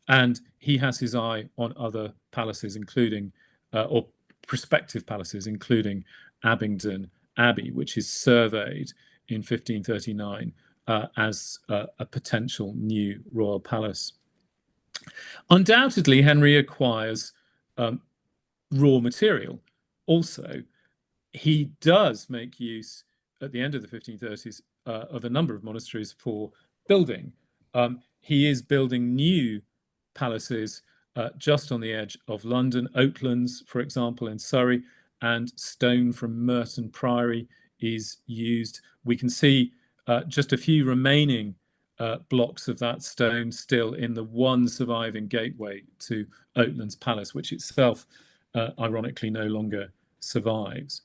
And he has his eye on other palaces, including, or prospective palaces, including Abingdon Abbey, which is surveyed in 1539 as a potential new royal palace. Undoubtedly, Henry acquires raw material. Also, he does make use at the end of the 1530s of a number of monasteries for building. He is building new palaces just on the edge of London, Oatlands, for example, in Surrey, and stone from Merton Priory is used. We can see just a few remaining blocks of that stone still in the one surviving gateway to Oatlands Palace, which itself, ironically, no longer survives.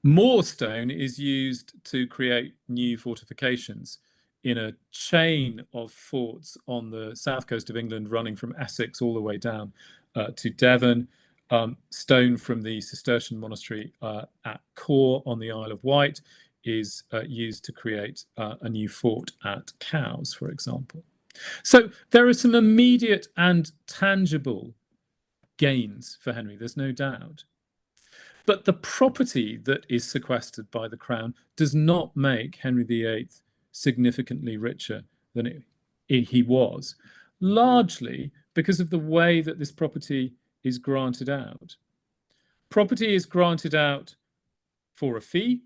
More stone is used to create new fortifications in a chain of forts on the south coast of England, running from Essex all the way down to Devon. Stone from the Cistercian monastery at Kor on the Isle of Wight is used to create a new fort at Cowes, for example. So there are some immediate and tangible gains for Henry, there's no doubt. But the property that is sequestered by the crown does not make Henry VIII significantly richer than he was, largely because of the way that this property is granted out. Property is granted out for a fee,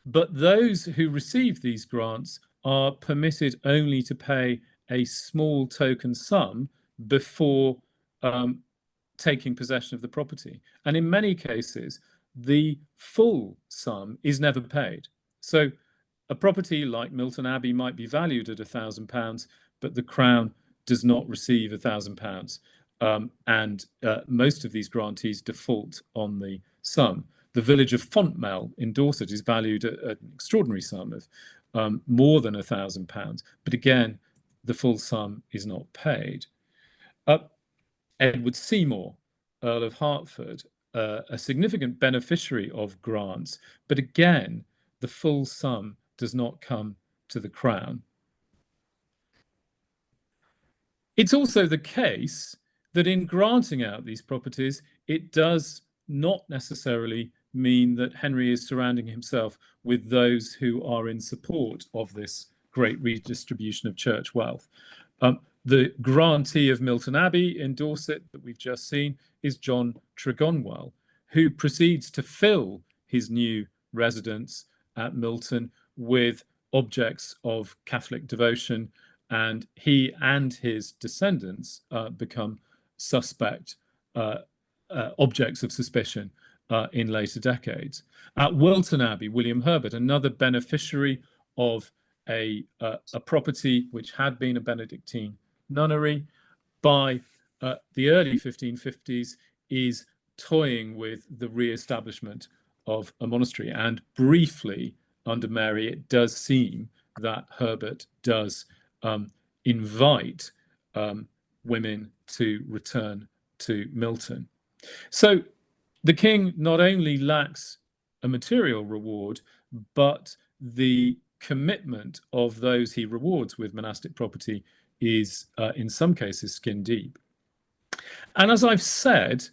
but those who receive these grants are permitted only to pay a small token sum before taking possession of the property. And in many cases, the full sum is never paid. So a property like Milton Abbey might be valued at £1,000, but the crown does not receive £1,000. And most of these grantees default on the sum. The village of Fontmell in Dorset is valued at an extraordinary sum of more than £1,000, but again, the full sum is not paid. Edward Seymour, Earl of Hertford, a significant beneficiary of grants, but again, the full sum does not come to the crown. It's also the case that in granting out these properties, it does not necessarily mean that Henry is surrounding himself with those who are in support of this great redistribution of church wealth. The grantee of Milton Abbey in Dorset that we've just seen is John Tregonwell, who proceeds to fill his new residence at Milton with objects of Catholic devotion, and he and his descendants become suspect objects of suspicion in later decades. At Wilton Abbey, William Herbert, another beneficiary of a property which had been a Benedictine nunnery, by the early 1550s, is toying with the re-establishment of a monastery. And briefly, under Mary, it does seem that Herbert does invite women to return to Milton. So the king not only lacks a material reward, but the commitment of those he rewards with monastic property is, in some cases, skin deep. And as I've said,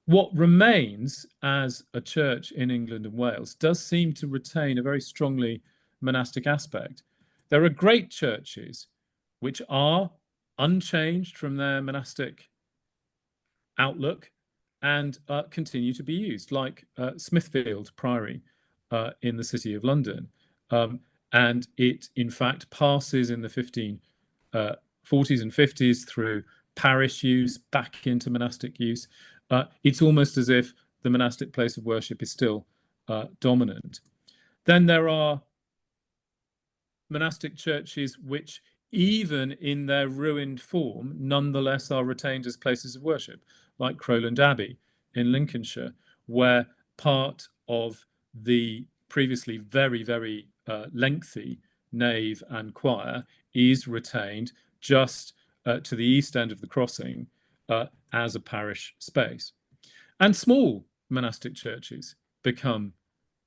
what remains as a church in England and Wales does seem to retain a very strongly monastic aspect. There are great churches which are unchanged from their monastic outlook and continue to be used, like Smithfield Priory in the City of London. And it, in fact, passes in the 1540s and 50s through parish use back into monastic use. It's almost as if the monastic place of worship is still dominant. Then there are monastic churches which even in their ruined form, nonetheless are retained as places of worship, like Crowland Abbey in Lincolnshire, where part of the previously very, very lengthy nave and choir is retained just to the east end of the crossing as a parish space. And small monastic churches become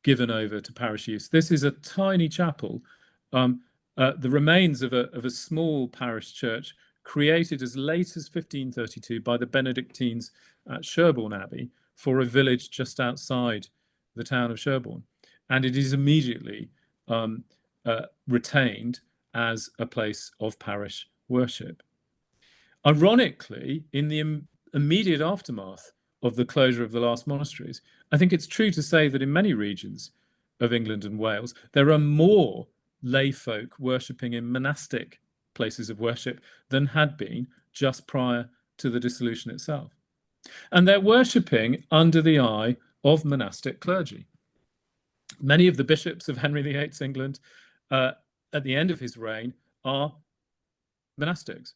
given over to parish use. This is a tiny chapel, the remains of a small parish church created as late as 1532 by the Benedictines at Sherborne Abbey for a village just outside the town of Sherborne. And it is immediately retained as a place of parish worship. Ironically, in the immediate aftermath of the closure of the last monasteries, I think it's true to say that in many regions of England and Wales, there are more lay folk worshipping in monastic places of worship than had been just prior to the dissolution itself. And they're worshipping under the eye of monastic clergy. Many of the bishops of Henry VIII's England at the end of his reign are monastics.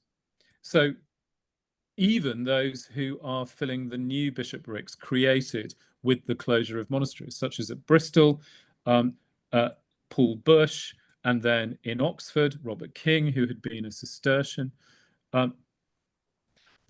So even those who are filling the new bishoprics created with the closure of monasteries, such as at Bristol, Paul Bush, and then in Oxford, Robert King, who had been a Cistercian. The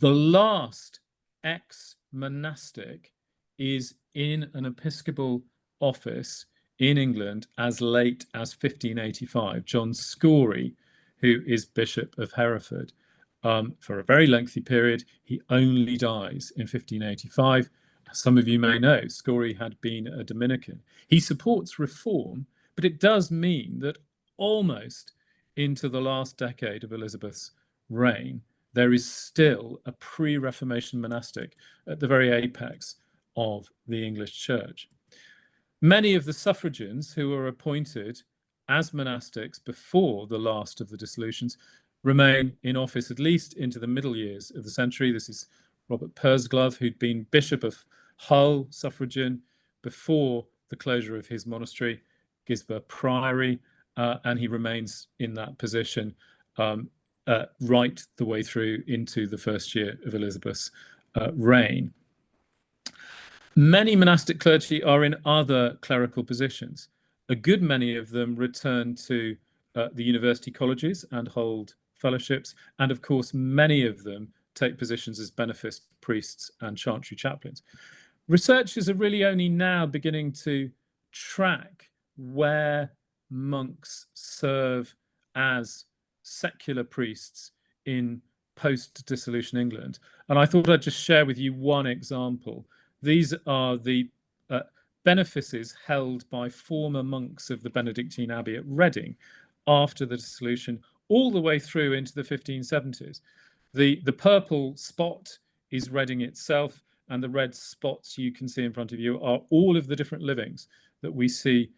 last ex-monastic is in an episcopal office in England as late as 1585. John Scory, who is Bishop of Hereford, for a very lengthy period. He only dies in 1585. Some of you may know Scory had been a Dominican. He supports reform, but it does mean that almost into the last decade of Elizabeth's reign, there is still a pre-Reformation monastic at the very apex of the English church. Many of the suffragans who were appointed as monastics before the last of the dissolutions remain in office at least into the middle years of the century. This is Robert Pursglove, who'd been Bishop of Hull, suffragan, before the closure of his monastery, Gisborne Priory, and he remains in that position right the way through into the first year of Elizabeth's reign. Many monastic clergy are in other clerical positions. A good many of them return to the university colleges and hold fellowships, and of course many of them take positions as beneficed priests and chantry chaplains. Researchers are really only now beginning to track where monks serve as secular priests in post-dissolution England, and I thought I'd just share with you one example. These are the benefices held by former monks of the Benedictine Abbey at Reading after the dissolution, all the way through into the 1570s. The purple spot is Reading itself, and the red spots you can see in front of you are all of the different livings that we see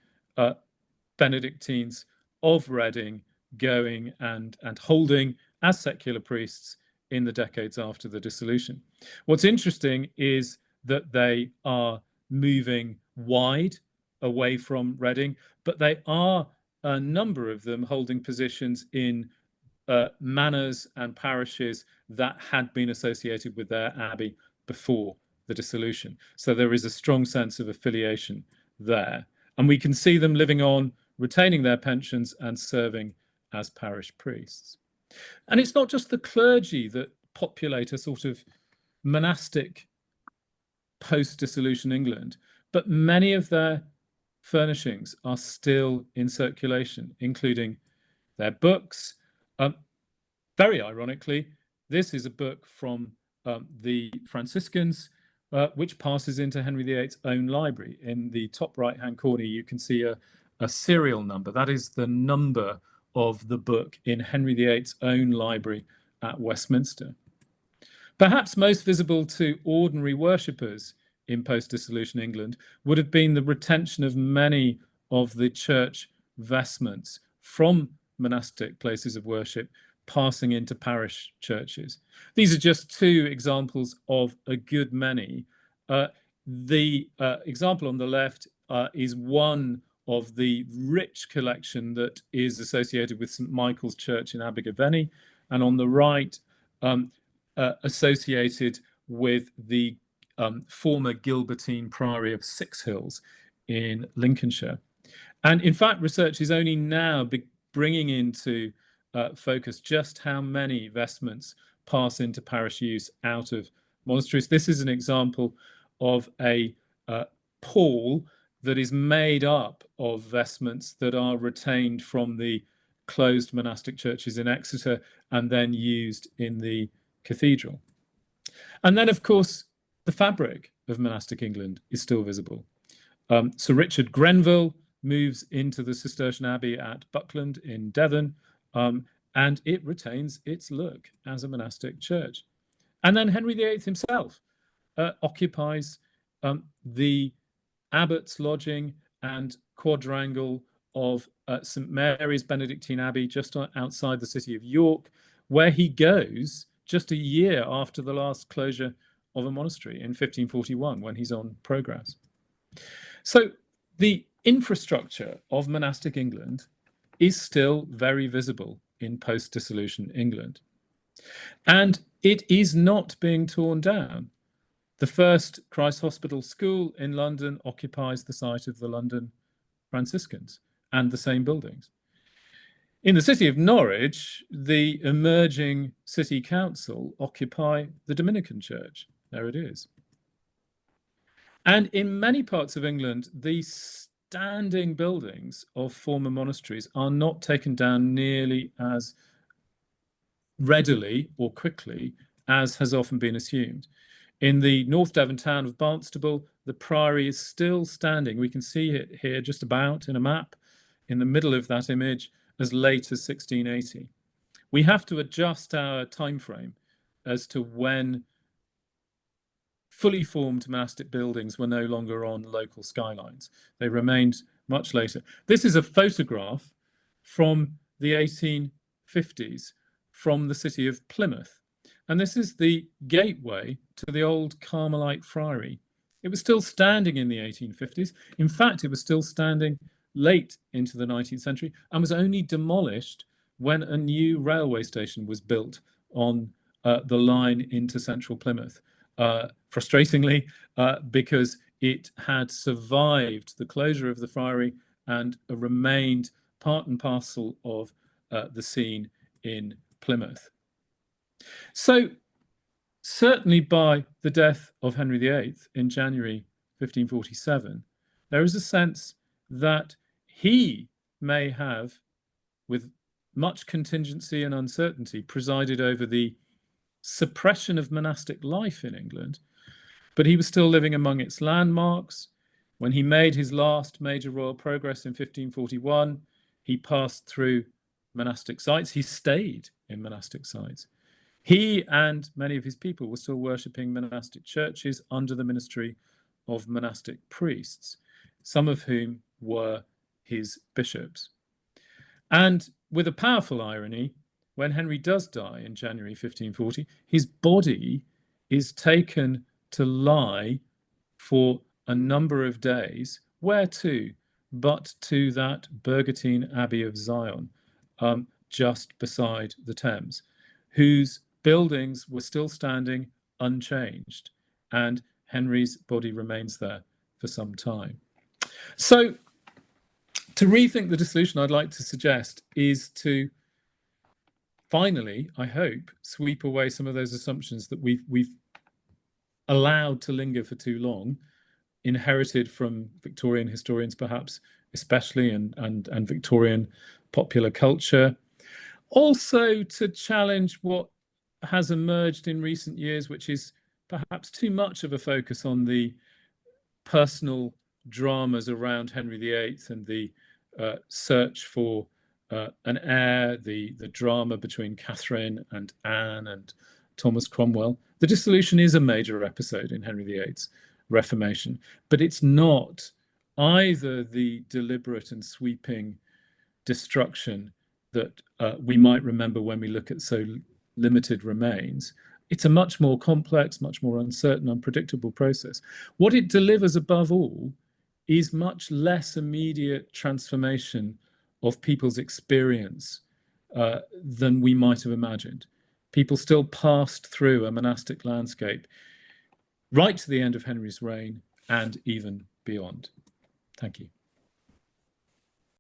Benedictines of Reading going and holding as secular priests in the decades after the dissolution. What's interesting is that they are moving wide away from Reading, but they are, a number of them, holding positions in manors and parishes that had been associated with their abbey before the dissolution. So there is a strong sense of affiliation there. And we can see them living on, retaining their pensions and serving as parish priests. And it's not just the clergy that populate a sort of monastic post-dissolution England, but many of their furnishings are still in circulation, including their books. Very ironically, this is a book from the Franciscans, which passes into Henry VIII's own library. In the top right-hand corner, you can see a serial number. That is the number of the book in Henry VIII's own library at Westminster. Perhaps most visible to ordinary worshippers in post-dissolution England would have been the retention of many of the church vestments from monastic places of worship passing into parish churches. These are just two examples of a good many. The example on the left is one of the rich collection that is associated with St. Michael's Church in Abergavenny, and on the right, associated with the former Gilbertine Priory of Six Hills in Lincolnshire. And in fact, research is only now bringing into focus just how many vestments pass into parish use out of monasteries. This is an example of a pall that is made up of vestments that are retained from the closed monastic churches in Exeter and then used in the cathedral. And then, of course, the fabric of monastic England is still visible. Sir Richard Grenville moves into the Cistercian Abbey at Buckland in Devon, and it retains its look as a monastic church. And then Henry VIII himself occupies the abbot's lodging and quadrangle of St. Mary's Benedictine Abbey just outside the city of York, where he goes just a year after the last closure of a monastery in 1541, when he's on progress. So the infrastructure of monastic England is still very visible in post-dissolution England. And it is not being torn down. The first Christ Hospital School in London occupies the site of the London Franciscans and the same buildings. In the city of Norwich, the emerging city council occupy the Dominican church. There it is. And in many parts of England, the standing buildings of former monasteries are not taken down nearly as readily or quickly as has often been assumed. In the North Devon town of Barnstaple, the priory is still standing. We can see it here just about in a map in the middle of that image as late as 1680. We have to adjust our time frame as to when fully formed monastic buildings were no longer on local skylines. They remained much later. This is a photograph from the 1850s from the city of Plymouth. And this is the gateway to the old Carmelite friary. It was still standing in the 1850s. In fact, it was still standing late into the 19th century and was only demolished when a new railway station was built on the line into central Plymouth. Frustratingly, because it had survived the closure of the friary and remained part and parcel of the scene in Plymouth. So certainly by the death of Henry VIII in January 1547, there is a sense that he may have, with much contingency and uncertainty, presided over the suppression of monastic life in England, but he was still living among its landmarks. When he made his last major royal progress in 1541, he passed through monastic sites. He stayed in monastic sites. He and many of his people were still worshipping monastic churches under the ministry of monastic priests, some of whom were his bishops. And with a powerful irony, when Henry does die in January 1540, his body is taken to lie for a number of days. Where to? But to that Bergotine Abbey of Zion, just beside the Thames, whose buildings were still standing unchanged, and Henry's body remains there for some time. So to rethink the dissolution, I'd like to suggest is to finally, I hope, sweep away some of those assumptions that we've allowed to linger for too long, inherited from Victorian historians perhaps, especially, and Victorian popular culture. Also to challenge what has emerged in recent years, which is perhaps too much of a focus on the personal dramas around Henry VIII and the search for an heir, the drama between Catherine and Anne and Thomas Cromwell. The dissolution is a major episode in Henry VIII's Reformation, but it's not either the deliberate and sweeping destruction that we might remember when we look at so limited remains. It's a much more complex, much more uncertain, unpredictable process. What it delivers above all is much less immediate transformation of people's experience than we might have imagined. People still passed through a monastic landscape right to the end of Henry's reign and even beyond. Thank you.